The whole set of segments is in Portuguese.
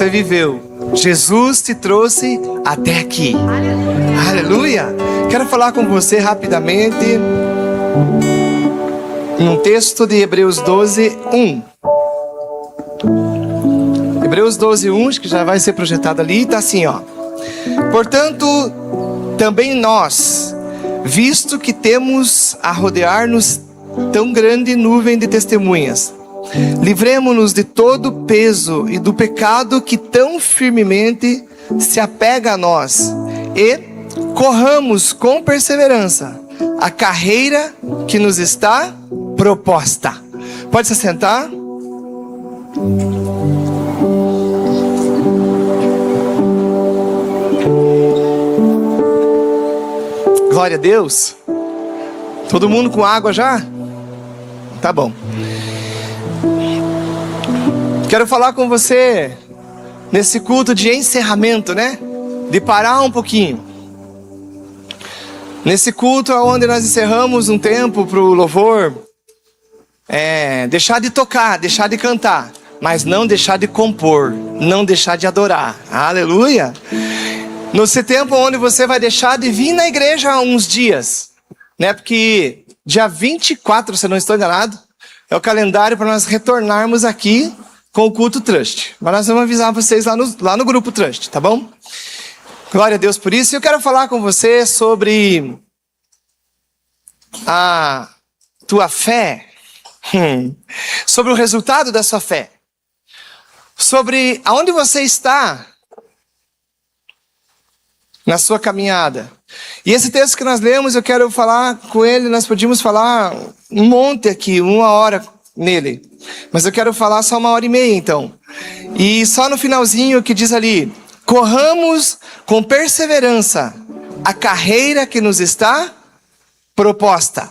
você viveu. Jesus te trouxe até aqui. Aleluia! Quero falar com você rapidamente num texto de Hebreus 12, 1. Hebreus 12, 1, acho que já vai ser projetado ali, está assim, ó. Portanto, também nós, visto que temos a rodear-nos tão grande nuvem de testemunhas, livremo-nos de todo o peso e do pecado que tão firmemente se apega a nós e corramos com perseverança a carreira que nos está proposta. Pode se sentar. Glória a Deus. Todo mundo com água já? Tá bom. Quero falar com você nesse culto de encerramento, né? De parar um pouquinho. Nesse culto onde nós encerramos um tempo para o louvor, deixar de tocar, deixar de cantar, mas não deixar de compor, não deixar de adorar. Aleluia! Nesse tempo onde você vai deixar de vir na igreja há uns dias, né? Porque dia 24, se eu não estou enganado, é o calendário para nós retornarmos aqui com o culto Trust. Mas nós vamos avisar vocês lá no grupo Trust, tá bom? Glória a Deus por isso. Eu quero falar com você sobre a tua fé, sobre o resultado da sua fé, sobre aonde você está na sua caminhada. E esse texto que nós lemos, eu quero falar com ele, nós podíamos falar um monte aqui, 1 hora nele. Mas eu quero falar só 1h30 então. E só no finalzinho que diz ali: corramos com perseverança a carreira que nos está proposta.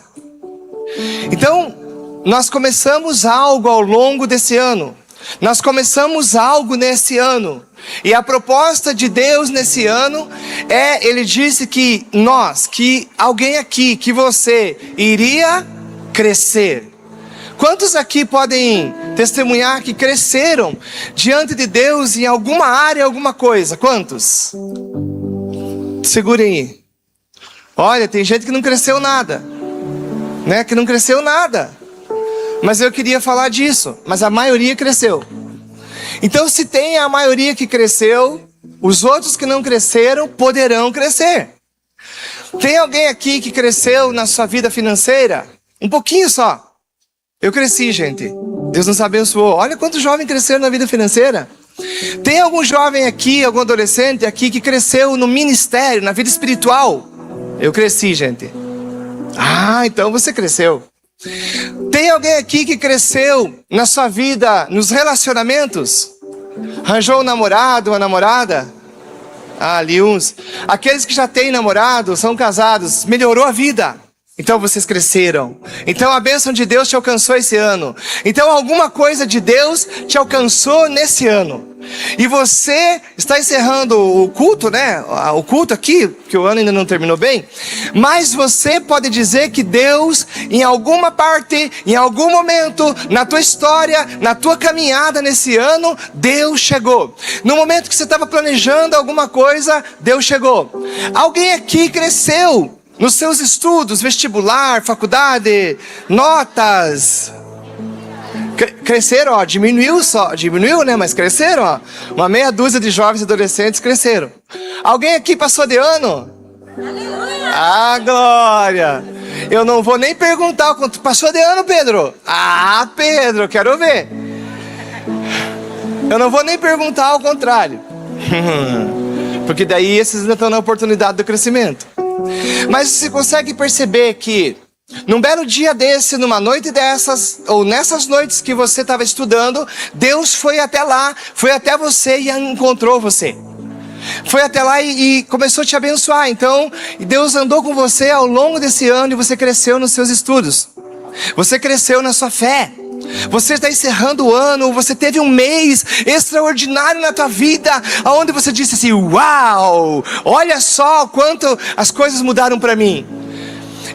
Então, nós começamos algo ao longo desse ano. Nós começamos algo nesse ano. E a proposta de Deus nesse ano Ele disse que alguém aqui, que você iria crescer. Quantos aqui podem testemunhar que cresceram diante de Deus em alguma área, alguma coisa? Quantos? Segurem aí. Olha, tem gente que não cresceu nada, né? Que não cresceu nada. Mas eu queria falar disso. Mas a maioria cresceu. Então, se tem a maioria que cresceu, os outros que não cresceram poderão crescer. Tem alguém aqui que cresceu na sua vida financeira? Um pouquinho só. Eu cresci, gente. Deus nos abençoou. Olha quantos jovens cresceram na vida financeira. Tem algum jovem aqui, algum adolescente aqui que cresceu no ministério, na vida espiritual? Eu cresci, gente. Ah, então você cresceu. Tem alguém aqui que cresceu na sua vida, nos relacionamentos? Arranjou um namorado, uma namorada? Ah, ali uns. Aqueles que já têm namorado, são casados, melhorou a vida. Então vocês cresceram. Então a bênção de Deus te alcançou esse ano. Então alguma coisa de Deus te alcançou nesse ano. E você está encerrando o culto, né? O culto aqui, que o ano ainda não terminou bem. Mas você pode dizer que Deus, em alguma parte, em algum momento, na tua história, na tua caminhada nesse ano, Deus chegou. No momento que você estava planejando alguma coisa, Deus chegou. Alguém aqui cresceu nos seus estudos, vestibular, faculdade, notas. Cresceram, ó, diminuiu, né, mas cresceram, ó. Uma meia dúzia de jovens e adolescentes cresceram. Alguém aqui passou de ano? Aleluia! Ah, glória! Eu não vou nem perguntar quanto passou de ano, Pedro. Ah, Pedro, quero ver. Eu não vou nem perguntar, ao contrário. Porque daí esses ainda estão na oportunidade do crescimento. Mas você consegue perceber que num belo dia desse, numa noite dessas, ou nessas noites que você estava estudando, Deus foi até lá, foi até você e encontrou você. Foi até lá e começou a te abençoar. Então, Deus andou com você ao longo desse ano e você cresceu nos seus estudos. Você cresceu na sua fé. Você está encerrando o ano, você teve um mês extraordinário na tua vida, onde você disse assim: uau, olha só quanto as coisas mudaram para mim.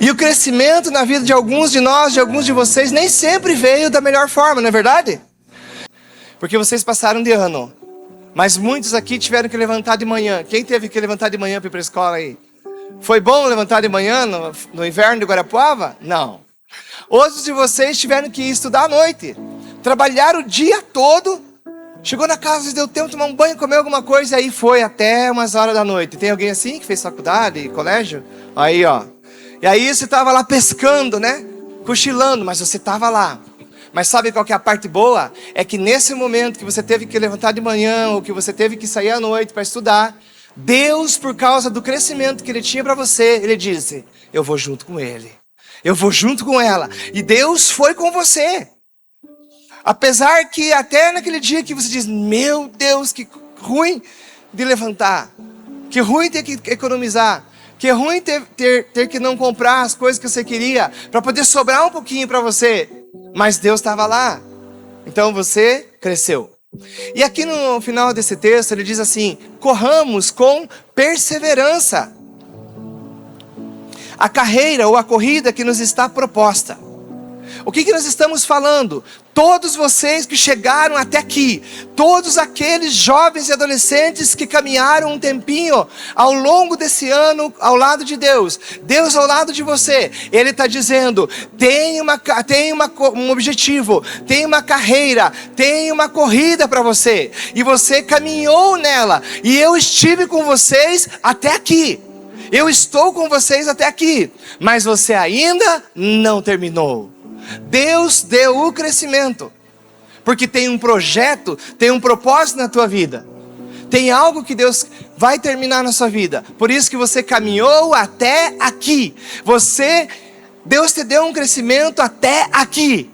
E o crescimento na vida de alguns de nós, de alguns de vocês, nem sempre veio da melhor forma, não é verdade? Porque vocês passaram de ano. Mas muitos aqui tiveram que levantar de manhã. Quem teve que levantar de manhã para ir para a escola aí? Foi bom levantar de manhã no inverno de Guarapuava? Não. Outros de vocês tiveram que estudar à noite. Trabalharam o dia todo. Chegou na casa, deu tempo de tomar um banho, comer alguma coisa. E aí foi até umas horas da noite. Tem alguém assim que fez faculdade, colégio? Aí, ó. E aí você estava lá pescando, né? Cochilando, mas você estava lá. Mas sabe qual que é a parte boa? É que nesse momento que você teve que levantar de manhã, ou que você teve que sair à noite para estudar, Deus, por causa do crescimento que Ele tinha para você, Ele disse, eu vou junto com Ele. Eu vou junto com ela. E Deus foi com você. Apesar que até naquele dia que você diz, meu Deus, que ruim de levantar. Que ruim ter que economizar. Que ruim ter que não comprar as coisas que você queria, para poder sobrar um pouquinho para você. Mas Deus estava lá. Então você cresceu. E aqui no final desse texto ele diz assim, corramos com perseverança a carreira ou a corrida que nos está proposta. O que nós estamos falando? Todos vocês que chegaram até aqui, todos aqueles jovens e adolescentes que caminharam um tempinho ao longo desse ano ao lado de Deus, Deus ao lado de você, Ele está dizendo, tem um objetivo, tem uma carreira, tem uma corrida para você, e você caminhou nela, e eu estive com vocês até aqui. Eu estou com vocês até aqui, mas você ainda não terminou. Deus deu o crescimento, porque tem um projeto, tem um propósito na tua vida. Tem algo que Deus vai terminar na sua vida. Por isso que você caminhou até aqui. Deus te deu um crescimento até aqui.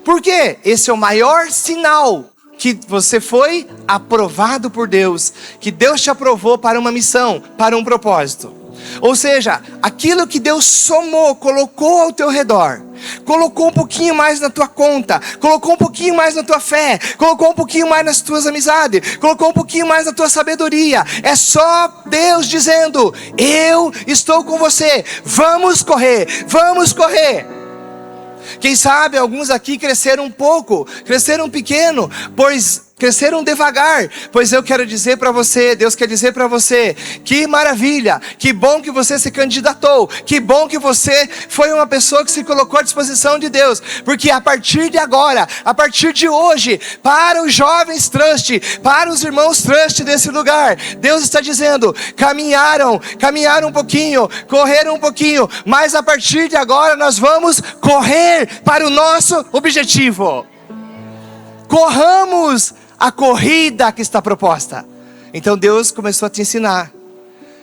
Por quê? Esse é o maior sinal que você foi aprovado por Deus, que Deus te aprovou para uma missão, para um propósito. Ou seja, aquilo que Deus somou, colocou ao teu redor, colocou um pouquinho mais na tua conta, colocou um pouquinho mais na tua fé, colocou um pouquinho mais nas tuas amizades, colocou um pouquinho mais na tua sabedoria. É só Deus dizendo, eu estou com você, vamos correr, vamos correr. Quem sabe alguns aqui cresceram um pouco, cresceram pequeno, pois cresceram devagar, pois eu quero dizer para você, Deus quer dizer para você, que maravilha, que bom que você se candidatou, que bom que você foi uma pessoa que se colocou à disposição de Deus, porque a partir de agora, a partir de hoje, para os jovens Trust, para os irmãos Trust desse lugar, Deus está dizendo, caminharam um pouquinho, correram um pouquinho, mas a partir de agora nós vamos correr para o nosso objetivo. Corramos a corrida que está proposta. Então Deus começou a te ensinar.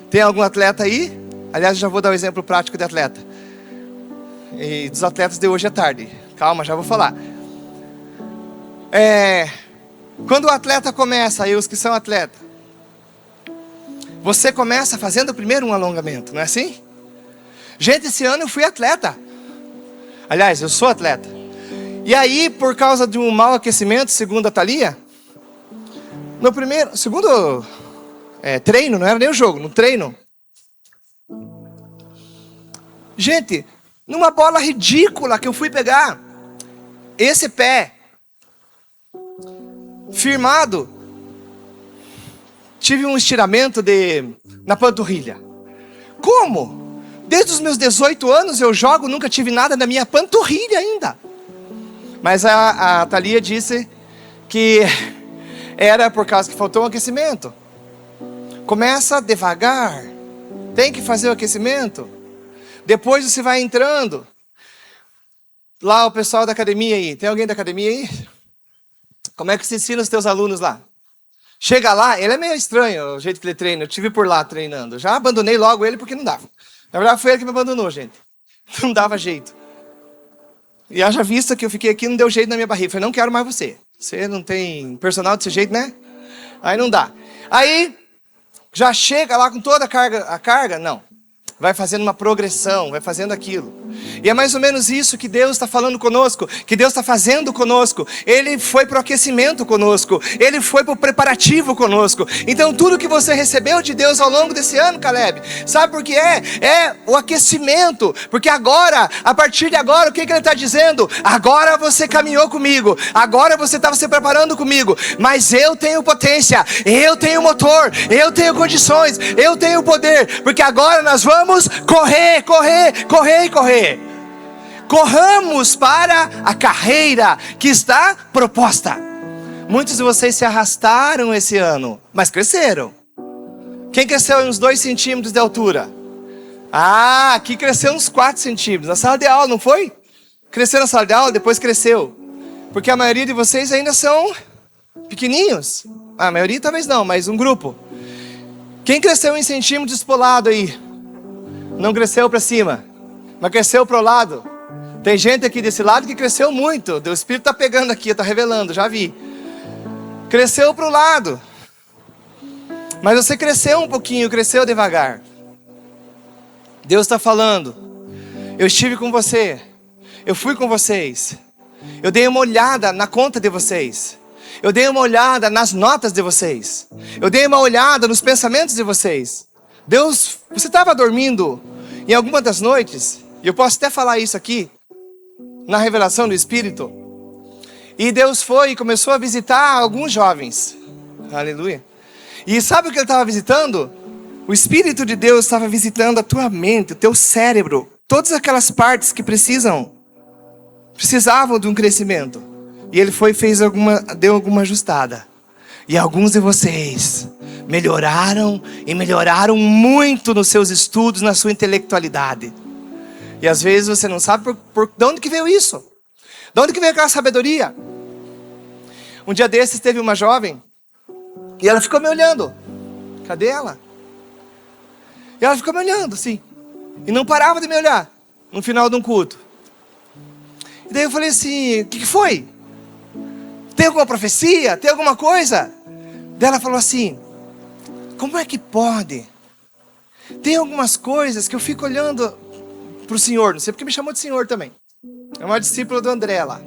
Tem algum atleta aí? Aliás, já vou dar um exemplo prático de atleta. E dos atletas de hoje à tarde. Calma, já vou falar. Quando o atleta começa, aí os que são atletas, você começa fazendo primeiro um alongamento, não é assim? Gente, esse ano eu fui atleta. Aliás, eu sou atleta. E aí, por causa de um mau aquecimento, segundo a Thalia, segundo treino, não era nem o jogo, no treino. Gente, numa bola ridícula que eu fui pegar, esse pé, firmado, tive um estiramento na panturrilha. Como? Desde os meus 18 anos eu jogo, nunca tive nada na minha panturrilha ainda. Mas a Thalia disse que era por causa que faltou um aquecimento. Começa devagar. Tem que fazer o aquecimento. Depois você vai entrando. Lá o pessoal da academia aí. Tem alguém da academia aí? Como é que se ensina os teus alunos lá? Chega lá, ele é meio estranho o jeito que ele treina. Eu estive por lá treinando. Já abandonei logo ele porque não dava. Na verdade foi ele que me abandonou, gente. Não dava jeito. E haja vista que eu fiquei aqui, não deu jeito na minha barriga. Falei, não quero mais você. Você não tem personal desse jeito, né? Aí não dá. Aí, já chega lá com toda a carga. Não. vai fazendo uma progressão, vai fazendo aquilo. E é mais ou menos isso que Deus está falando conosco, que Deus está fazendo conosco. Ele foi para o aquecimento conosco, Ele foi para o preparativo conosco. Então tudo que você recebeu de Deus ao longo desse ano, Caleb, sabe por que é? É o aquecimento, porque agora, a partir de agora, o que Ele está dizendo? Agora você caminhou comigo, agora você estava se preparando comigo, mas eu tenho potência, eu tenho motor, eu tenho condições, eu tenho poder, porque agora nós vamos correr, correr, correr e correr. Corramos para a carreira que está proposta. Muitos de vocês se arrastaram esse ano, mas cresceram. Quem cresceu uns 2 centímetros de altura? Ah, aqui cresceu uns 4 centímetros. Na sala de aula, não foi? Cresceu na sala de aula, depois cresceu. Porque a maioria de vocês ainda são pequeninhos. A maioria talvez não, mas um grupo. Quem cresceu em centímetros espolado aí? Não cresceu para cima, mas cresceu para o lado. Tem gente aqui desse lado que cresceu muito. O Espírito está pegando aqui, está revelando, já vi. Cresceu para o lado. Mas você cresceu um pouquinho, cresceu devagar. Deus está falando. Eu estive com você. Eu fui com vocês. Eu dei uma olhada na conta de vocês. Eu dei uma olhada nas notas de vocês. Eu dei uma olhada nos pensamentos de vocês. Deus, você estava dormindo em alguma das noites, e eu posso até falar isso aqui, na revelação do Espírito, e Deus foi e começou a visitar alguns jovens, aleluia, e sabe o que Ele estava visitando? O Espírito de Deus estava visitando a tua mente, o teu cérebro, todas aquelas partes que precisavam de um crescimento, e Ele foi e deu alguma ajustada, e alguns de vocês melhoraram e melhoraram muito nos seus estudos, na sua intelectualidade. E às vezes você não sabe de onde que veio isso. De onde que veio aquela sabedoria? Um dia desses teve uma jovem e ela ficou me olhando. Cadê ela? E ela ficou me olhando assim. E não parava de me olhar no final de um culto. E daí eu falei assim, o que foi? Tem alguma profecia? Tem alguma coisa? Daí ela falou assim, como é que pode? Tem algumas coisas que eu fico olhando para o Senhor, não sei porque me chamou de Senhor também. É uma discípula do André lá.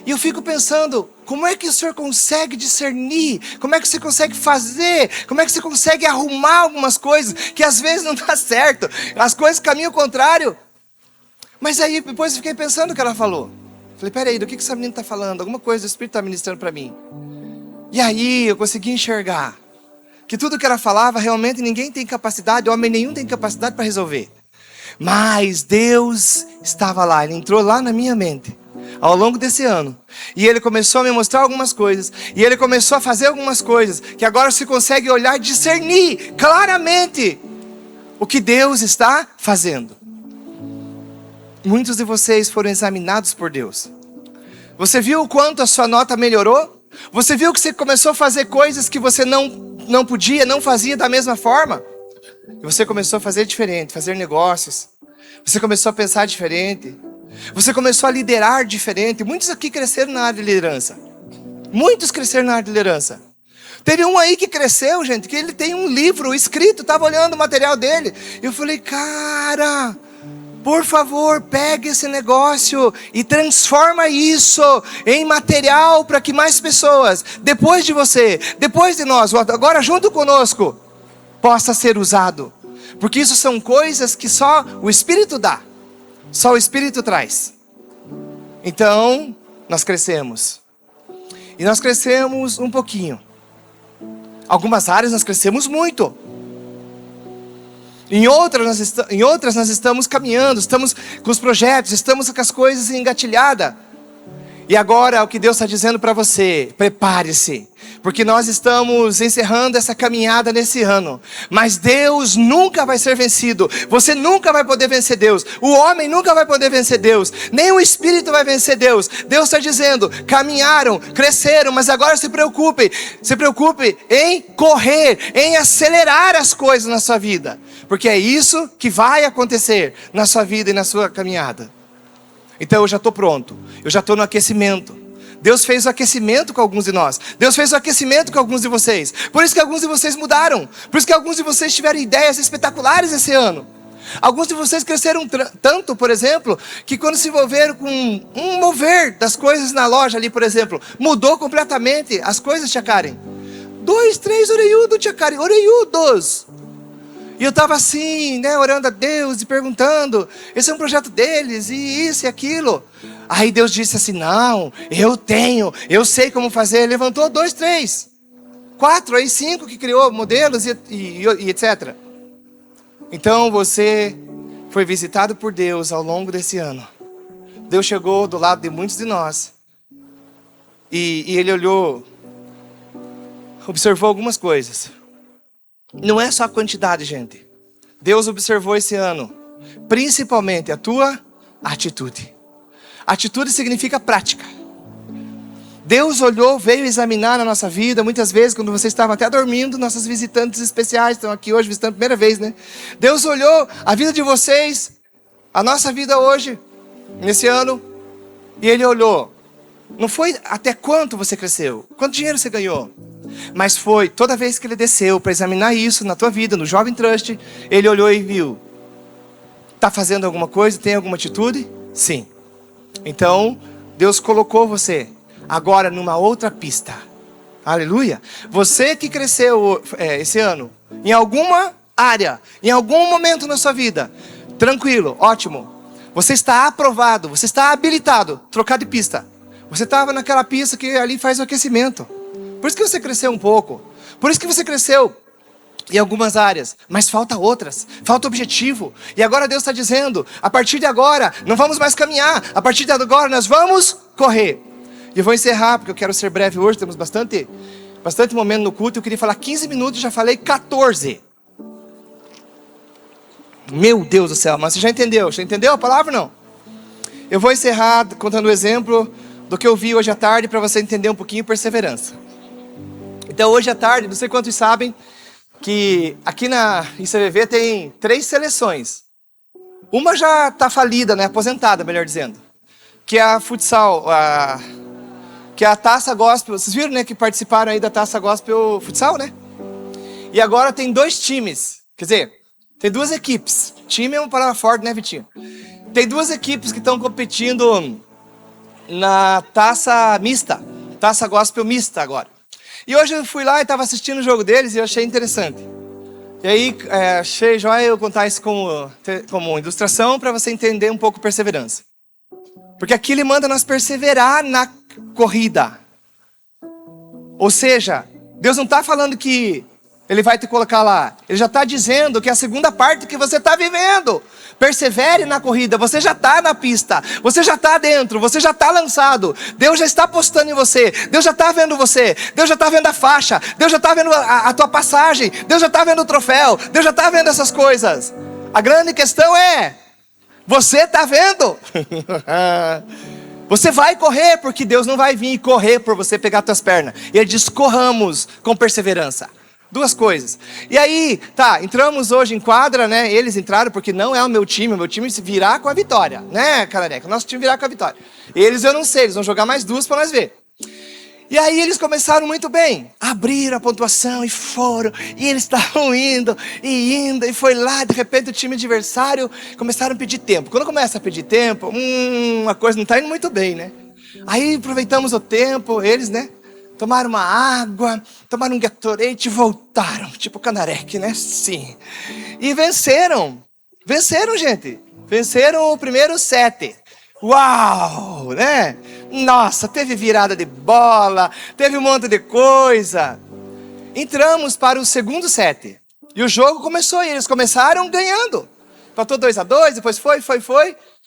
E eu fico pensando, como é que o Senhor consegue discernir? Como é que você consegue fazer? Como é que você consegue arrumar algumas coisas que às vezes não dá certo? As coisas caminham ao contrário. Mas aí depois eu fiquei pensando o que ela falou. Falei, peraí, do que essa menina está falando? Alguma coisa do Espírito está ministrando para mim. E aí eu consegui enxergar que tudo que ela falava, realmente ninguém tem capacidade, homem nenhum tem capacidade para resolver. Mas Deus estava lá, Ele entrou lá na minha mente, ao longo desse ano. E Ele começou a me mostrar algumas coisas. E Ele começou a fazer algumas coisas, que agora você consegue olhar e discernir claramente o que Deus está fazendo. Muitos de vocês foram examinados por Deus. Você viu o quanto a sua nota melhorou? Você viu que você começou a fazer coisas que você não podia, não fazia da mesma forma? E você começou a fazer diferente, fazer negócios. Você começou a pensar diferente. Você começou a liderar diferente. Muitos aqui cresceram na área de liderança. Muitos cresceram na área de liderança. Teve um aí que cresceu, gente, que ele tem um livro escrito, estava olhando o material dele. E eu falei, cara, por favor, pegue esse negócio e transforma isso em material para que mais pessoas, depois de você, depois de nós, agora junto conosco, possa ser usado. Porque isso são coisas que só o Espírito dá, só o Espírito traz. Então, nós crescemos. E nós crescemos um pouquinho. Algumas áreas nós crescemos muito. Em outras nós estamos caminhando, estamos com os projetos, estamos com as coisas engatilhadas. E agora o que Deus está dizendo para você, prepare-se, porque nós estamos encerrando essa caminhada nesse ano. Mas Deus nunca vai ser vencido, você nunca vai poder vencer Deus, o homem nunca vai poder vencer Deus, nem o Espírito vai vencer Deus. Deus está dizendo, caminharam, cresceram, mas agora se preocupe em correr, em acelerar as coisas na sua vida. Porque é isso que vai acontecer na sua vida e na sua caminhada. Então eu já estou pronto, eu já estou no aquecimento. Deus fez o aquecimento com alguns de nós. Deus fez o aquecimento com alguns de vocês. Por isso que alguns de vocês mudaram. Por isso que alguns de vocês tiveram ideias espetaculares esse ano. Alguns de vocês cresceram tanto, por exemplo, que quando se envolveram com um mover das coisas na loja ali, por exemplo, mudou completamente as coisas, tia Karen. 2, 3 orelhudos, tia Karen, orelhudos. E eu estava assim, né, orando a Deus e perguntando, esse é um projeto deles, e isso e aquilo. Aí Deus disse assim, não, eu sei como fazer. Levantou 2, 3, 4, aí 5 que criou modelos e etc. Então você foi visitado por Deus ao longo desse ano. Deus chegou do lado de muitos de nós. E Ele olhou, observou algumas coisas. Não é só a quantidade, gente. Deus observou esse ano, principalmente a tua atitude. Atitude significa prática. Deus olhou, veio examinar na nossa vida. Muitas vezes, quando vocês estavam até dormindo, nossos visitantes especiais estão aqui hoje visitando a primeira vez, né? Deus olhou a vida de vocês, a nossa vida hoje, nesse ano, e Ele olhou. Não foi até quanto você cresceu, quanto dinheiro você ganhou, mas foi toda vez que Ele desceu para examinar isso na tua vida, no Jovem Trust, Ele olhou e viu. Está fazendo alguma coisa? Tem alguma atitude? Sim. Então, Deus colocou você agora numa outra pista. Aleluia. Você que cresceu esse ano, em alguma área, em algum momento na sua vida, tranquilo, ótimo. Você está aprovado, você está habilitado, trocar de pista. Você estava naquela pista que ali faz o aquecimento. Por isso que você cresceu um pouco. Por isso que você cresceu em algumas áreas. Mas falta outras. Falta objetivo. E agora Deus está dizendo, a partir de agora, não vamos mais caminhar. A partir de agora, nós vamos correr. E eu vou encerrar, porque eu quero ser breve hoje. Temos bastante momento no culto. Eu queria falar 15 minutos, já falei 14. Meu Deus do céu, mas você já entendeu? Já entendeu a palavra ou não? Eu vou encerrar contando o exemplo do que eu vi hoje à tarde, para você entender um pouquinho perseverança. Então hoje à tarde, não sei quantos sabem, que aqui na ICVV tem 3 seleções. Uma já está falida, né? Aposentada, melhor dizendo. Que é a futsal, que é a Taça Gospel. Vocês viram, né, que participaram aí da Taça Gospel Futsal, né? E agora tem 2 times. Quer dizer, tem 2 equipes. Time é uma palavra forte, né, Vitinho? Tem 2 equipes que estão competindo na taça mista, taça gospel mista agora. E hoje eu fui lá e estava assistindo o jogo deles e eu achei interessante. E aí achei joia eu contar isso como ilustração para você entender um pouco perseverança. Porque aqui ele manda nós perseverar na corrida. Ou seja, Deus não está falando que Ele vai te colocar lá. Ele já está dizendo que é a segunda parte que você está vivendo. Persevere na corrida, você já está na pista, você já está dentro, você já está lançado. Deus já está apostando em você, Deus já está vendo você, Deus já está vendo a faixa, Deus já está vendo a tua passagem, Deus já está vendo o troféu, Deus já está vendo essas coisas. A grande questão é, você está vendo? Você vai correr, porque Deus não vai vir correr por você pegar tuas pernas. E Ele diz, corramos com perseverança. 2 coisas. E aí, tá, entramos hoje em quadra, né? Eles entraram porque não é o meu time se virar com a vitória, né, Canareca? O nosso time virar com a vitória. Eles eu não sei, eles vão jogar mais 2 para nós ver. E aí eles começaram muito bem, abriram a pontuação e foram, e eles estavam indo, e foi lá, de repente o time adversário começaram a pedir tempo. Quando começa a pedir tempo, a coisa não está indo muito bem, né? Aí aproveitamos o tempo, eles, né? Tomaram uma água, tomaram um Gatorade e voltaram, tipo Canarec, né? Sim. E venceram, gente. Venceram o primeiro set. Uau, né? Nossa, teve virada de bola, teve um monte de coisa. Entramos para o segundo set. E o jogo começou, e eles começaram ganhando. Faltou 2-2, depois foi.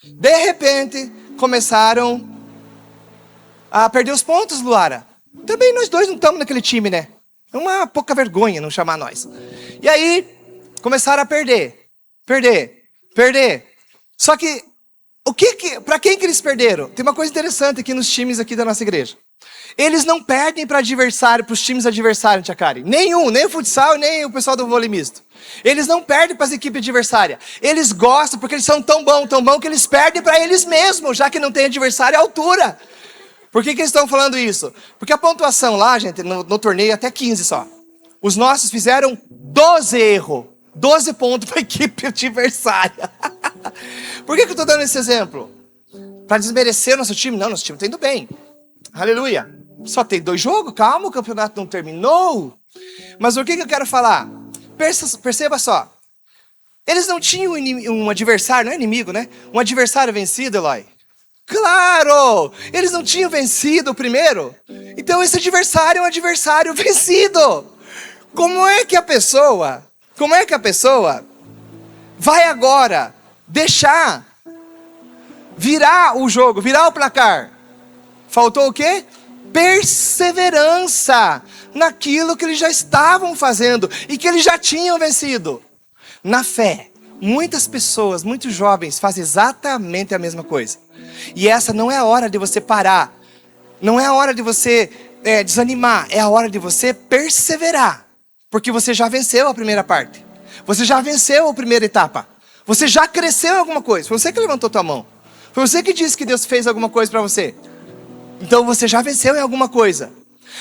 De repente, começaram a perder os pontos, Luara. Também nós 2 não estamos naquele time, né? É uma pouca vergonha não chamar nós. E aí, começaram a perder. Só que, para quem que eles perderam? Tem uma coisa interessante aqui nos times aqui da nossa igreja. Eles não perdem para os times adversários, tia Karen. Nem o futsal, nem o pessoal do vôlei misto. Eles não perdem para as equipes adversárias. Eles gostam porque eles são tão bom que eles perdem para eles mesmos, já que não tem adversário à altura. Por que eles estão falando isso? Porque a pontuação lá, gente, no torneio até 15 só. Os nossos fizeram 12 erros. 12 pontos para a equipe adversária. Por que eu estou dando esse exemplo? Para desmerecer o nosso time? Não, nosso time está indo bem. Aleluia. Só tem 2 jogos, calma, o campeonato não terminou. Mas o que eu quero falar? Perceba só. Eles não tinham um adversário, não é inimigo, né? Um adversário vencido, Eloy. Claro! Eles não tinham vencido o primeiro. Então esse adversário é um adversário vencido. Como é que a pessoa vai agora deixar virar o jogo, virar o placar? Faltou o quê? Perseverança naquilo que eles já estavam fazendo e que eles já tinham vencido. Na fé, muitas pessoas, muitos jovens fazem exatamente a mesma coisa. E essa não é a hora de você parar. Não é a hora de você desanimar. É a hora de você perseverar. Porque você já venceu a primeira parte. Você já venceu a primeira etapa. Você já cresceu em alguma coisa. Foi você que levantou tua mão. Foi você que disse que Deus fez alguma coisa para você. Então você já venceu em alguma coisa.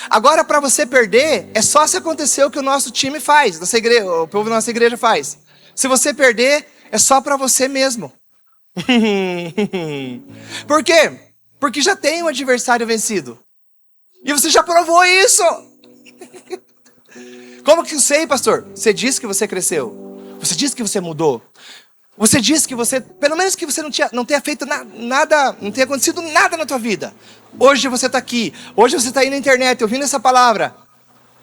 Agora, para você perder, é só se acontecer o que o nosso time faz, o povo da nossa igreja faz. Se você perder, é só para você mesmo. Por quê? Porque já tem um adversário vencido. E você já provou isso. Como que eu sei, pastor? Você disse que você cresceu. Você disse que você mudou. Você disse que você, pelo menos que você não tenha feito nada, não tenha acontecido nada na tua vida. Hoje você está aqui. Hoje você está aí na internet ouvindo essa palavra.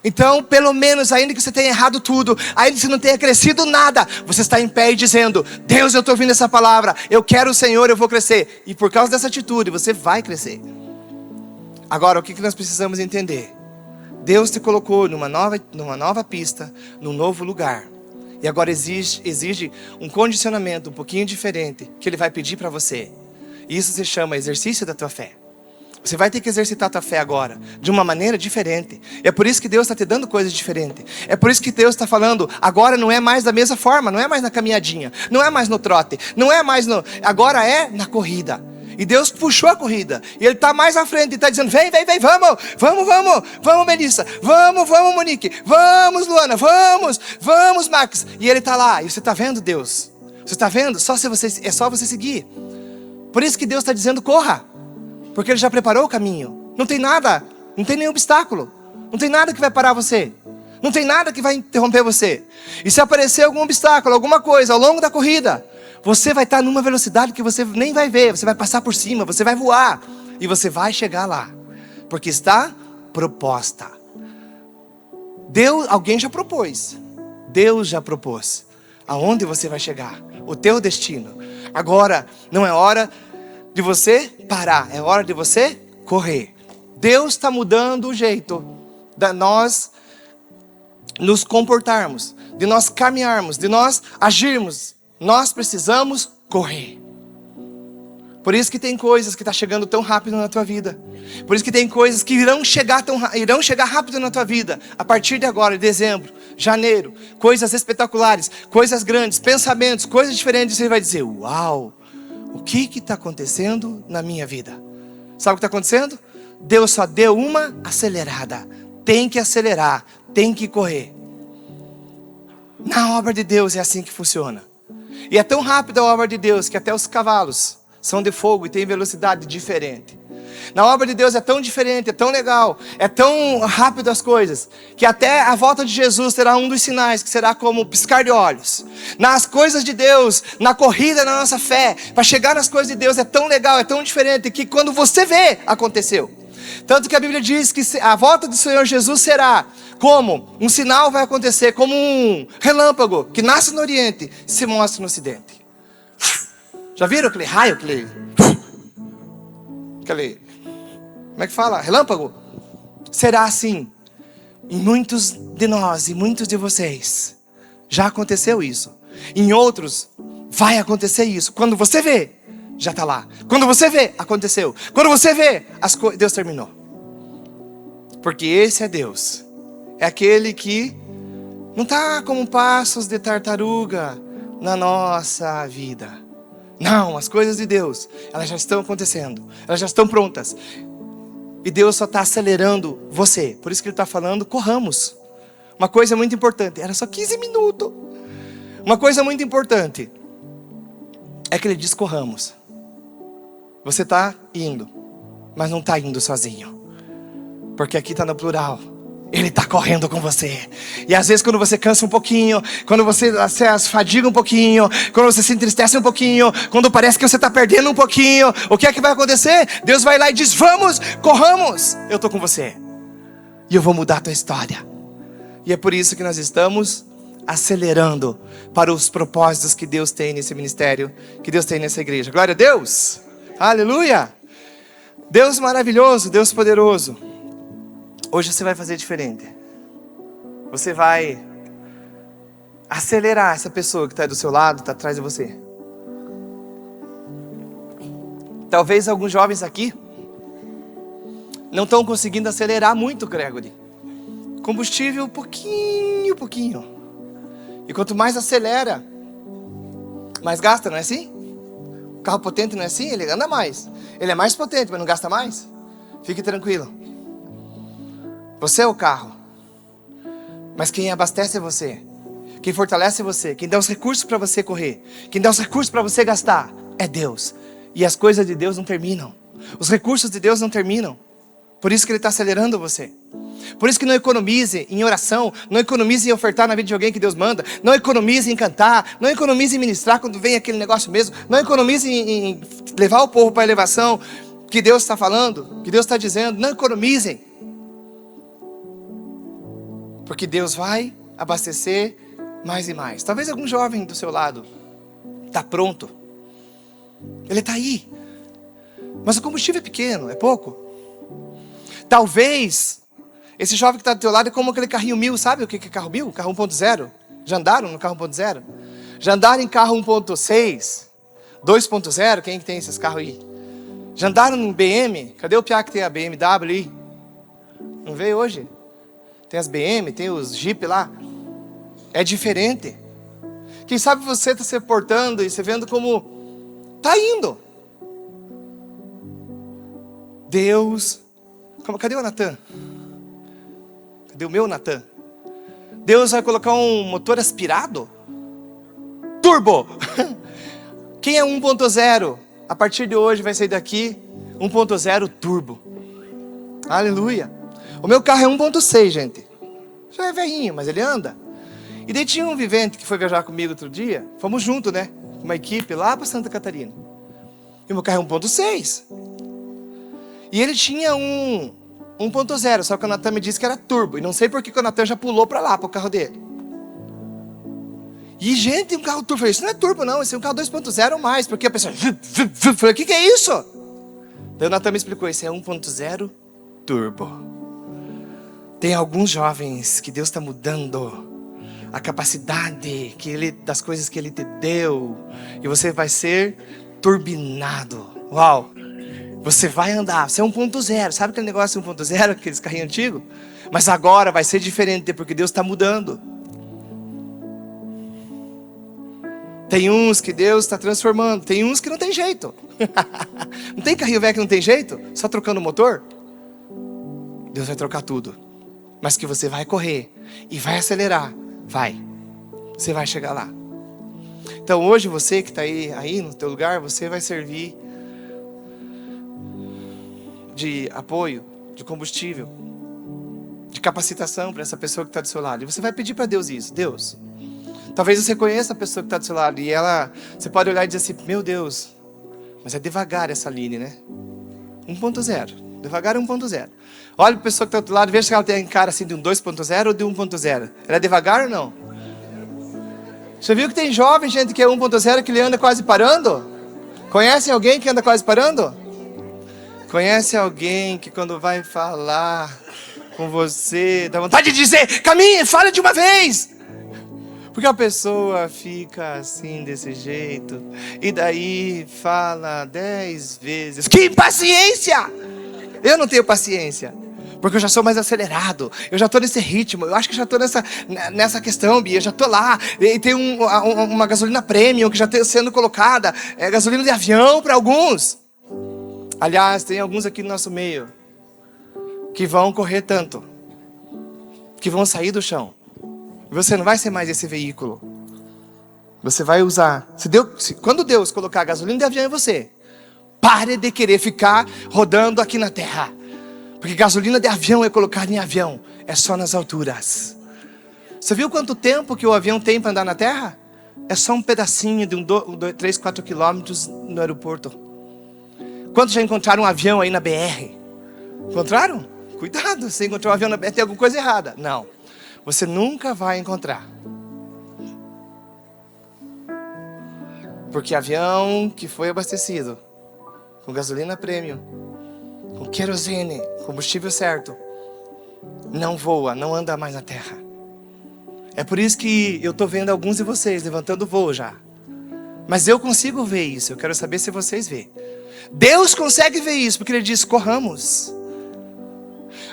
Então, pelo menos, ainda que você tenha errado tudo, ainda que você não tenha crescido nada, você está em pé e dizendo: Deus, eu estou ouvindo essa palavra, eu quero o Senhor, eu vou crescer. E por causa dessa atitude, você vai crescer. Agora, o que nós precisamos entender? Deus te colocou numa nova pista, num novo lugar. E agora exige um condicionamento um pouquinho diferente, que Ele vai pedir para você. E isso se chama exercício da tua fé. Você vai ter que exercitar a tua fé agora, de uma maneira diferente. É por isso que Deus está te dando coisas diferentes. É por isso que Deus está falando, agora não é mais da mesma forma, não é mais na caminhadinha, não é mais no trote, não é mais no... Agora é na corrida. E Deus puxou a corrida. E Ele está mais à frente, e está dizendo: vem, vamos Melissa, vamos Monique, vamos Luana, vamos Max. E Ele está lá, e você está vendo Deus. Você está vendo? É só você seguir. Por isso que Deus está dizendo: corra. Porque Ele já preparou o caminho. Não tem nada, não tem nenhum obstáculo. Não tem nada que vai parar você. Não tem nada que vai interromper você. E se aparecer algum obstáculo, alguma coisa ao longo da corrida, você vai estar numa velocidade que você nem vai ver. Você vai passar por cima, você vai voar. E você vai chegar lá. Porque está proposta. Alguém já propôs. Deus já propôs. Aonde você vai chegar. O teu destino. Agora, não é hora de você parar, é hora de você correr. Deus está mudando o jeito de nós nos comportarmos, de nós caminharmos, de nós agirmos. Nós precisamos correr. Por isso que tem coisas que estão chegando tão rápido na tua vida. Por isso que tem coisas que irão chegar rápido na tua vida. A partir de agora, dezembro, janeiro, coisas espetaculares, coisas grandes, pensamentos, coisas diferentes. Você vai dizer: uau! O que está acontecendo na minha vida? Sabe o que está acontecendo? Deus só deu uma acelerada. Tem que acelerar, tem que correr. Na obra de Deus é assim que funciona. E é tão rápida a obra de Deus que até os cavalos são de fogo e têm velocidade diferente. Na obra de Deus é tão diferente, é tão legal, é tão rápido as coisas, que até a volta de Jesus será um dos sinais, que será como piscar de olhos. Nas coisas de Deus, na corrida da nossa fé, para chegar nas coisas de Deus é tão legal, é tão diferente, que quando você vê, aconteceu. Tanto que a Bíblia diz que a volta do Senhor Jesus será como um sinal vai acontecer, como um relâmpago que nasce no Oriente e se mostra no Ocidente. Já viram aquele raio, aquele... Como é que fala? Relâmpago? Será assim. Em muitos de nós e muitos de vocês já aconteceu isso. Em outros vai acontecer isso. Quando você vê, já está lá. Quando você vê, aconteceu. Quando você vê, Deus terminou. Porque esse é Deus. É aquele que não está como passos de tartaruga na nossa vida. Não, as coisas de Deus, elas já estão acontecendo. Elas já estão prontas. E Deus só está acelerando você. Por isso que Ele está falando: corramos. Uma coisa muito importante. Era só 15 minutos. Uma coisa muito importante é que ele diz corramos. Você está indo, mas não está indo sozinho. Porque aqui está no plural. Ele está correndo com você. E às vezes quando você cansa um pouquinho, quando você se fadiga um pouquinho, quando você se entristece um pouquinho, quando parece que você está perdendo um pouquinho, o que é que vai acontecer? Deus vai lá e diz, vamos, corramos. Eu estou com você. E eu vou mudar a tua história. E é por isso que nós estamos acelerando para os propósitos que Deus tem nesse ministério, que Deus tem nessa igreja. Glória a Deus. Aleluia. Deus maravilhoso, Deus poderoso. Hoje você vai fazer diferente. Você vai acelerar essa pessoa que está do seu lado, está atrás de você. Talvez alguns jovens aqui não estão conseguindo acelerar muito, Gregory. Combustível pouquinho. E quanto mais acelera, mais gasta, não é assim? O carro potente não é assim? Ele anda mais. Ele é mais potente, mas não gasta mais. Fique tranquilo. Você é o carro. Mas quem abastece é você. Quem fortalece é você. Quem dá os recursos para você correr. Quem dá os recursos para você gastar é Deus. E as coisas de Deus não terminam. Os recursos de Deus não terminam. Por isso que Ele está acelerando você. Por isso que não economize em oração. Não economize em ofertar na vida de alguém que Deus manda. Não economize em cantar. Não economize em ministrar quando vem aquele negócio mesmo. Não economize em levar o povo para a elevação que Deus está falando, que Deus está dizendo. Não economizem. Porque Deus vai abastecer mais e mais. Talvez algum jovem do seu lado está pronto. Ele está aí. Mas o combustível é pequeno, é pouco. Talvez esse jovem que está do teu lado é como aquele carrinho 1000. Sabe o que é carro 1000? Carro 1.0. Já andaram no carro 1.0? Já andaram em carro 1.6? 2.0? Quem tem esses carros aí? Já andaram no BM? Cadê o piá que tem a BMW ali? Não veio hoje? Tem as BM, tem os Jeep lá. É diferente. Quem sabe você está se portando e você vendo como está indo. Deus. Cadê o Natan? Cadê o meu Natan? Deus vai colocar um motor aspirado? Turbo! Quem é 1.0? A partir de hoje vai sair daqui 1.0 turbo. Aleluia. O meu carro é 1.6, gente. Já é velhinho, mas ele anda. E daí tinha um vivente que foi viajar comigo outro dia. Fomos juntos, né? Uma equipe lá para Santa Catarina. E o meu carro é 1.6. E ele tinha um 1.0, só que o Natan me disse que era turbo. E não sei por que o Natan já pulou para lá, para o carro dele. E gente, um carro turbo. Eu falei, isso não é turbo não, esse é um carro 2.0 ou mais. Porque a pessoa... Eu falei, o que é isso? Daí o Natan me explicou, isso é 1.0 turbo. Tem alguns jovens que Deus está mudando a capacidade das coisas que Ele te deu. E você vai ser turbinado. Uau! Você vai andar, você é 1.0. Sabe aquele negócio 1.0, aqueles carrinhos antigos? Mas agora vai ser diferente, porque Deus está mudando. Tem uns que Deus está transformando. Tem uns que não tem jeito. Não tem carrinho velho que não tem jeito? Só trocando o motor? Deus vai trocar tudo. Mas que você vai correr e vai acelerar. Vai. Você vai chegar lá. Então hoje você que está aí no teu lugar, você vai servir de apoio, de combustível, de capacitação para essa pessoa que está do seu lado. E você vai pedir para Deus isso. Deus, talvez você conheça a pessoa que está do seu lado e você pode olhar e dizer assim, meu Deus, mas é devagar essa Aline, né? 1.0. Devagar é 1.0. Olha para a pessoa que está do lado, veja se ela tem cara assim de um 2.0 ou de 1.0. Ela é devagar ou não? Você viu que tem jovem, gente, que é 1.0 que ele anda quase parando? Conhecem alguém que anda quase parando? Conhece alguém que quando vai falar com você, dá vontade de dizer, caminhe, fale de uma vez. Porque a pessoa fica assim, desse jeito. E daí fala 10 vezes. Que impaciência! Eu não tenho paciência. Porque eu já sou mais acelerado. Eu já estou nesse ritmo. Eu acho que já estou nessa questão, Bia. Eu já estou lá. E tem uma gasolina premium que já está sendo colocada. É gasolina de avião para alguns. Aliás, tem alguns aqui no nosso meio que vão correr tanto, que vão sair do chão. Você não vai ser mais esse veículo. Você vai usar. Quando Deus colocar gasolina de avião em você, pare de querer ficar rodando aqui na terra. Porque gasolina de avião é colocada em avião. É só nas alturas. Você viu quanto tempo que o avião tem para andar na terra? É só um pedacinho de 3, 4 quilômetros no aeroporto. Quantos já encontraram um avião aí na BR? Encontraram? Cuidado, se encontrar um avião na BR tem alguma coisa errada. Não, você nunca vai encontrar. Porque avião que foi abastecido com gasolina premium, com querosene, combustível certo, não voa, não anda mais na terra. É por isso que eu estou vendo alguns de vocês levantando voo já. Mas eu consigo ver isso, eu quero saber se vocês veem. Deus consegue ver isso, porque Ele diz, corramos.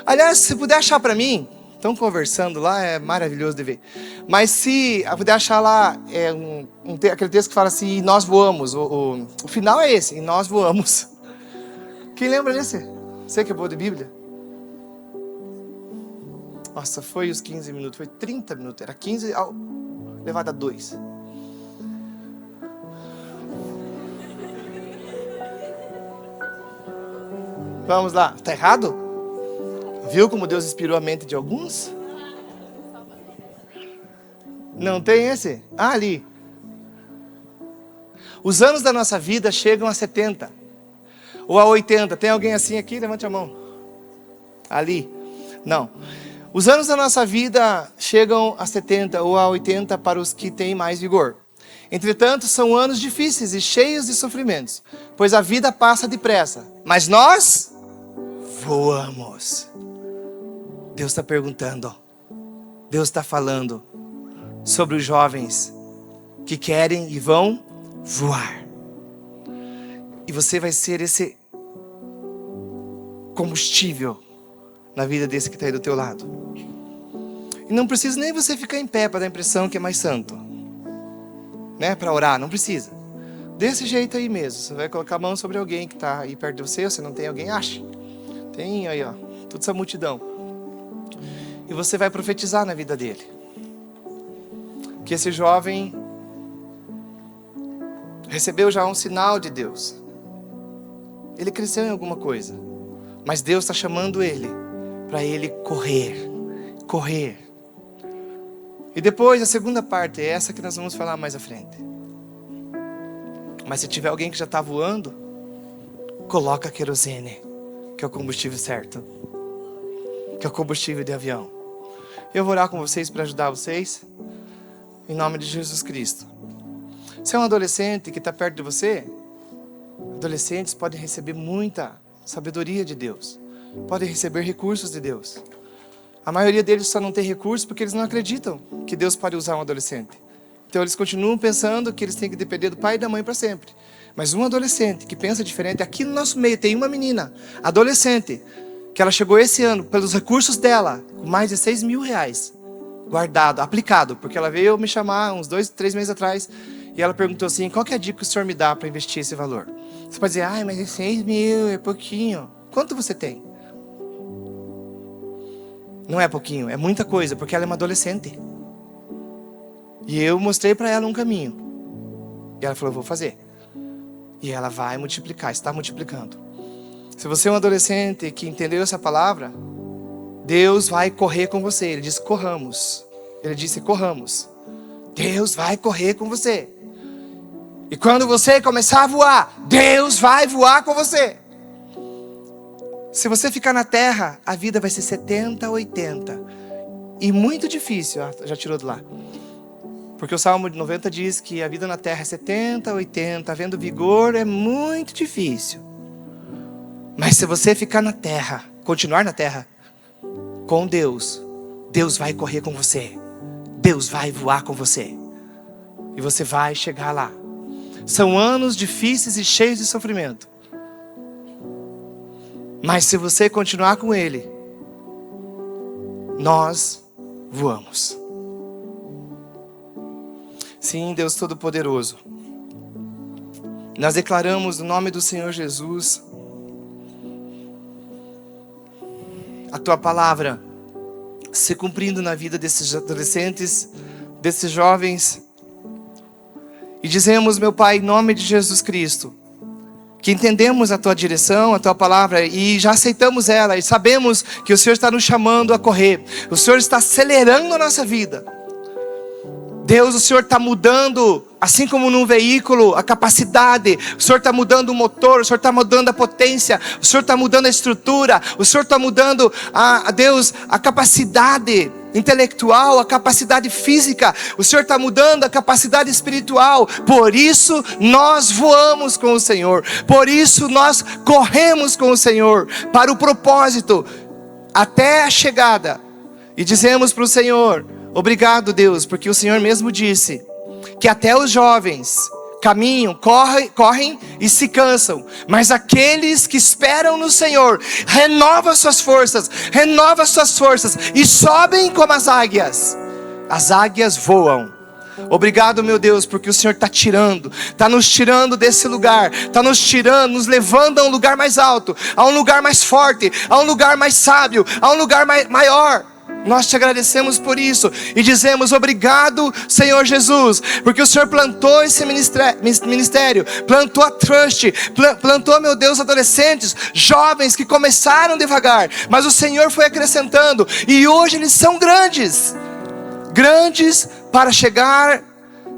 Aliás, se puder achar para mim, estão conversando lá, é maravilhoso de ver. Mas se puder achar lá, aquele texto que fala assim, e nós voamos. O final é esse, e nós voamos. Quem lembra desse? Você que é boa de Bíblia? Nossa, foi os 15 minutos, foi 30 minutos, era 15, levado a 2. Vamos lá, tá errado? Viu como Deus inspirou a mente de alguns? Não tem esse? Ah, ali. Os anos da nossa vida chegam a 70 ou a 80. Tem alguém assim aqui? Levante a mão. Ali. Não. Os anos da nossa vida chegam a 70 ou a 80 para os que têm mais vigor. Entretanto, são anos difíceis e cheios de sofrimentos, pois a vida passa depressa. Mas nós voamos. Deus está perguntando. Deus está falando sobre os jovens que querem e vão voar. E você vai ser esse combustível na vida desse que está aí do teu lado. E não precisa nem você ficar em pé para dar a impressão que é mais santo, né? Para orar, não precisa. Desse jeito aí mesmo. Você vai colocar a mão sobre alguém que está aí perto de você. Ou você não tem alguém, ache. Tem aí, ó, toda essa multidão. E você vai profetizar na vida dele. Que esse jovem recebeu já um sinal de Deus. Ele cresceu em alguma coisa. Mas Deus está chamando ele para ele correr. Correr. E depois a segunda parte é essa que nós vamos falar mais à frente. Mas se tiver alguém que já está voando, coloca querosene, que é o combustível certo. Que é o combustível de avião. Eu vou orar com vocês para ajudar vocês. Em nome de Jesus Cristo. Se é um adolescente que está perto de você, adolescentes podem receber muita sabedoria de Deus. Podem receber recursos de Deus. A maioria deles só não tem recursos porque eles não acreditam que Deus pode usar um adolescente. Então eles continuam pensando que eles têm que depender do pai e da mãe para sempre. Mas um adolescente que pensa diferente, aqui no nosso meio tem uma menina, adolescente, que ela chegou esse ano, pelos recursos dela, com mais de 6 mil reais, guardado, aplicado, porque ela veio me chamar uns 2, 3 meses atrás, e ela perguntou assim, qual que é a dica que o senhor me dá para investir esse valor? Você pode dizer, mas é 6 mil, é pouquinho. Quanto você tem? Não é pouquinho, é muita coisa, porque ela é uma adolescente. E eu mostrei para ela um caminho. E ela falou, vou fazer. E ela vai multiplicar, está multiplicando. Se você é um adolescente que entendeu essa palavra, Deus vai correr com você. Ele disse, corramos. Ele disse, corramos. Deus vai correr com você. E quando você começar a voar, Deus vai voar com você. Se você ficar na terra, a vida vai ser 70, 80. E muito difícil. Já tirou do lá. Porque o Salmo 90 diz que a vida na terra é 70, 80. Havendo vigor é muito difícil. Mas se você ficar na terra, continuar na terra, com Deus, Deus vai correr com você. Deus vai voar com você. E você vai chegar lá. São anos difíceis e cheios de sofrimento. Mas se você continuar com Ele, nós voamos. Sim, Deus Todo-Poderoso. Nós declaramos no nome do Senhor Jesus a Tua palavra se cumprindo na vida desses adolescentes, desses jovens, E dizemos, meu Pai, em nome de Jesus Cristo, que entendemos a Tua direção, a Tua palavra, e já aceitamos ela, e sabemos que o Senhor está nos chamando a correr. O Senhor está acelerando a nossa vida. Deus, o Senhor está mudando, assim como num veículo, a capacidade. O Senhor está mudando o motor, o Senhor está mudando a potência, o Senhor está mudando a estrutura, o Senhor está mudando, Deus, a capacidade intelectual, a capacidade física. O Senhor está mudando a capacidade espiritual. Por isso nós voamos com o Senhor. Por isso nós corremos com o Senhor, para o propósito, até a chegada. E dizemos para o Senhor, obrigado, Deus, porque o Senhor mesmo disse que até os jovens caminham, correm e se cansam, mas aqueles que esperam no Senhor renovam suas forças e sobem como as águias. As águias voam. Obrigado, meu Deus, porque o Senhor está nos tirando desse lugar, está nos tirando, nos levando a um lugar mais alto, a um lugar mais forte, a um lugar mais sábio, a um lugar maior. Nós te agradecemos por isso e dizemos obrigado, Senhor Jesus, porque o Senhor plantou esse ministério, plantou a Trust, plantou, meu Deus, adolescentes, jovens que começaram devagar, mas o Senhor foi acrescentando e hoje eles são grandes para chegar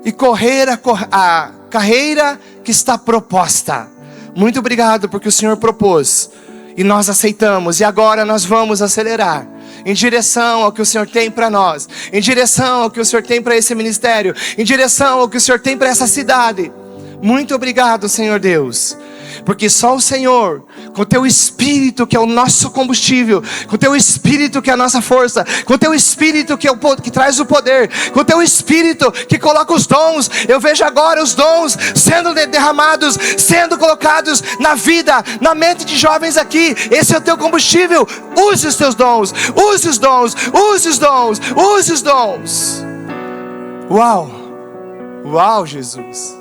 e correr a carreira que está proposta. Muito obrigado porque o Senhor propôs e nós aceitamos, e agora nós vamos acelerar em direção ao que o Senhor tem para nós, em direção ao que o Senhor tem para esse ministério, em direção ao que o Senhor tem para essa cidade. Muito obrigado, Senhor Deus, porque só o Senhor, com o Teu Espírito que é o nosso combustível, com o Teu Espírito que é a nossa força, com o Teu Espírito que traz o poder, com o Teu Espírito que coloca os dons. Eu vejo agora os dons sendo derramados, sendo colocados na vida, na mente de jovens aqui. Esse é o Teu combustível. Use os Teus dons, use os dons, use os dons, use os dons. Uau, Jesus.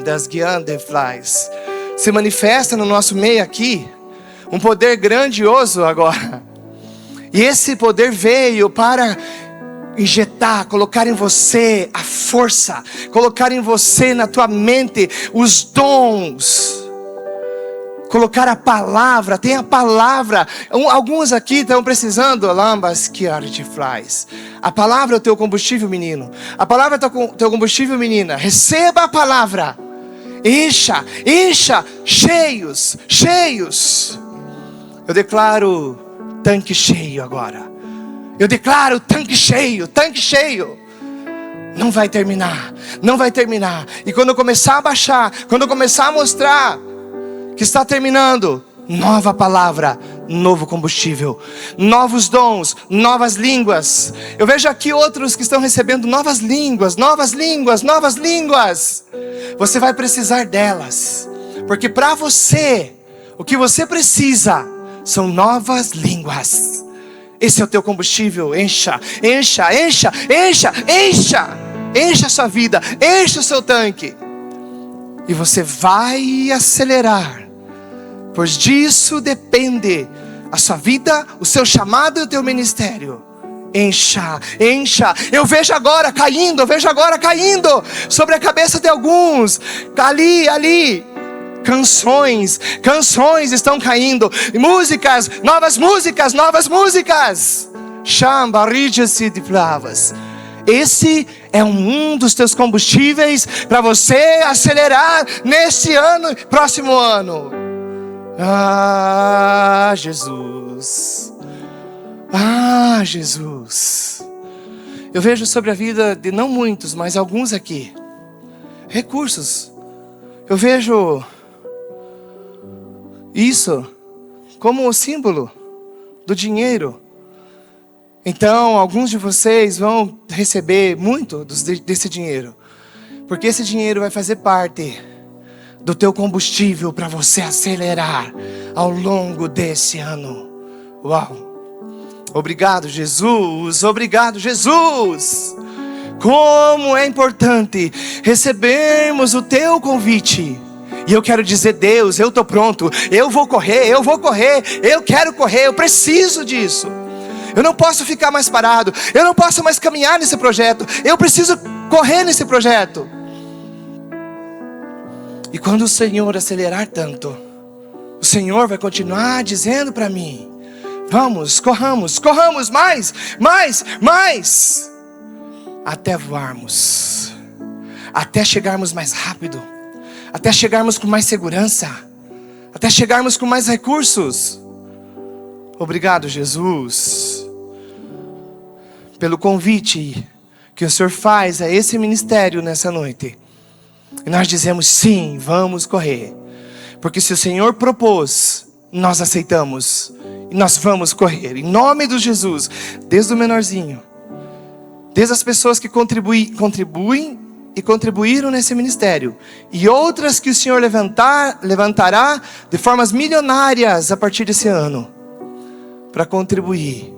Das flies. Se manifesta no nosso meio aqui um poder grandioso agora. E esse poder veio para injetar, colocar em você a força, colocar em você, na tua mente, os dons. Colocar a palavra, tem a palavra. Alguns aqui estão precisando, lambas que flies. A palavra é o teu combustível, menino. A palavra é o teu combustível, menina. Receba a palavra. Encha, cheios. Eu declaro tanque cheio agora. Eu declaro tanque cheio. Não vai terminar. E quando eu começar a baixar, quando eu começar a mostrar que está terminando, nova palavra, novo combustível, novos dons, novas línguas. Eu vejo aqui outros que estão recebendo novas línguas. Você vai precisar delas, porque para você, o que você precisa são novas línguas. Esse é o teu combustível. Encha a sua vida, encha o seu tanque, e você vai acelerar, pois disso depende a sua vida, o seu chamado e o teu ministério. Encha. Eu vejo agora caindo sobre a cabeça de alguns. Ali. Canções estão caindo. Músicas, novas músicas. Chamba-rige-se de flavas. Esse é um dos teus combustíveis para você acelerar neste ano, próximo ano. Jesus. Eu vejo sobre a vida de não muitos, mas alguns aqui, recursos. Eu vejo isso como o símbolo do dinheiro. Então, alguns de vocês vão receber muito desse dinheiro, porque esse dinheiro vai fazer parte do teu combustível para você acelerar ao longo desse ano. Obrigado, Jesus. Como é importante recebermos o teu convite. E eu quero dizer, Deus, eu estou pronto, eu vou correr, eu quero correr, eu preciso disso. Eu não posso ficar mais parado, eu não posso mais caminhar nesse projeto, eu preciso correr nesse projeto. E quando o Senhor acelerar tanto, o Senhor vai continuar dizendo para mim: vamos, corramos mais, até voarmos, até chegarmos mais rápido, até chegarmos com mais segurança, até chegarmos com mais recursos. Obrigado, Jesus, pelo convite que o Senhor faz a esse ministério nessa noite. E nós dizemos sim, vamos correr. Porque se o Senhor propôs, nós aceitamos. E nós vamos correr. Em nome de Jesus. Desde o menorzinho. Desde as pessoas que contribuem e contribuíram nesse ministério. E outras que o Senhor levantará de formas milionárias a partir desse ano. Para contribuir.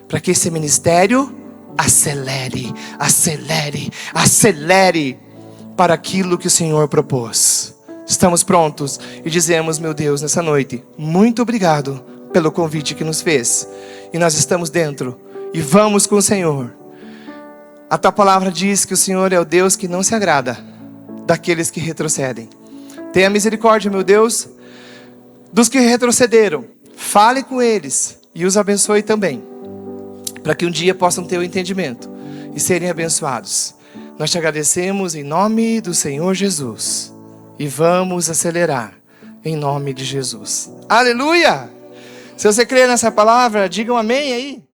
Para que esse ministério acelere para aquilo que o Senhor propôs. Estamos prontos e dizemos: meu Deus, nessa noite, muito obrigado pelo convite que nos fez. E nós estamos dentro e vamos com o Senhor. A tua palavra diz que o Senhor é o Deus que não se agrada daqueles que retrocedem. Tenha misericórdia, meu Deus, dos que retrocederam. Fale com eles e os abençoe também, para que um dia possam ter o entendimento e serem abençoados. Nós te agradecemos em nome do Senhor Jesus. E vamos acelerar em nome de Jesus. Aleluia! Se você crê nessa palavra, diga um amém aí.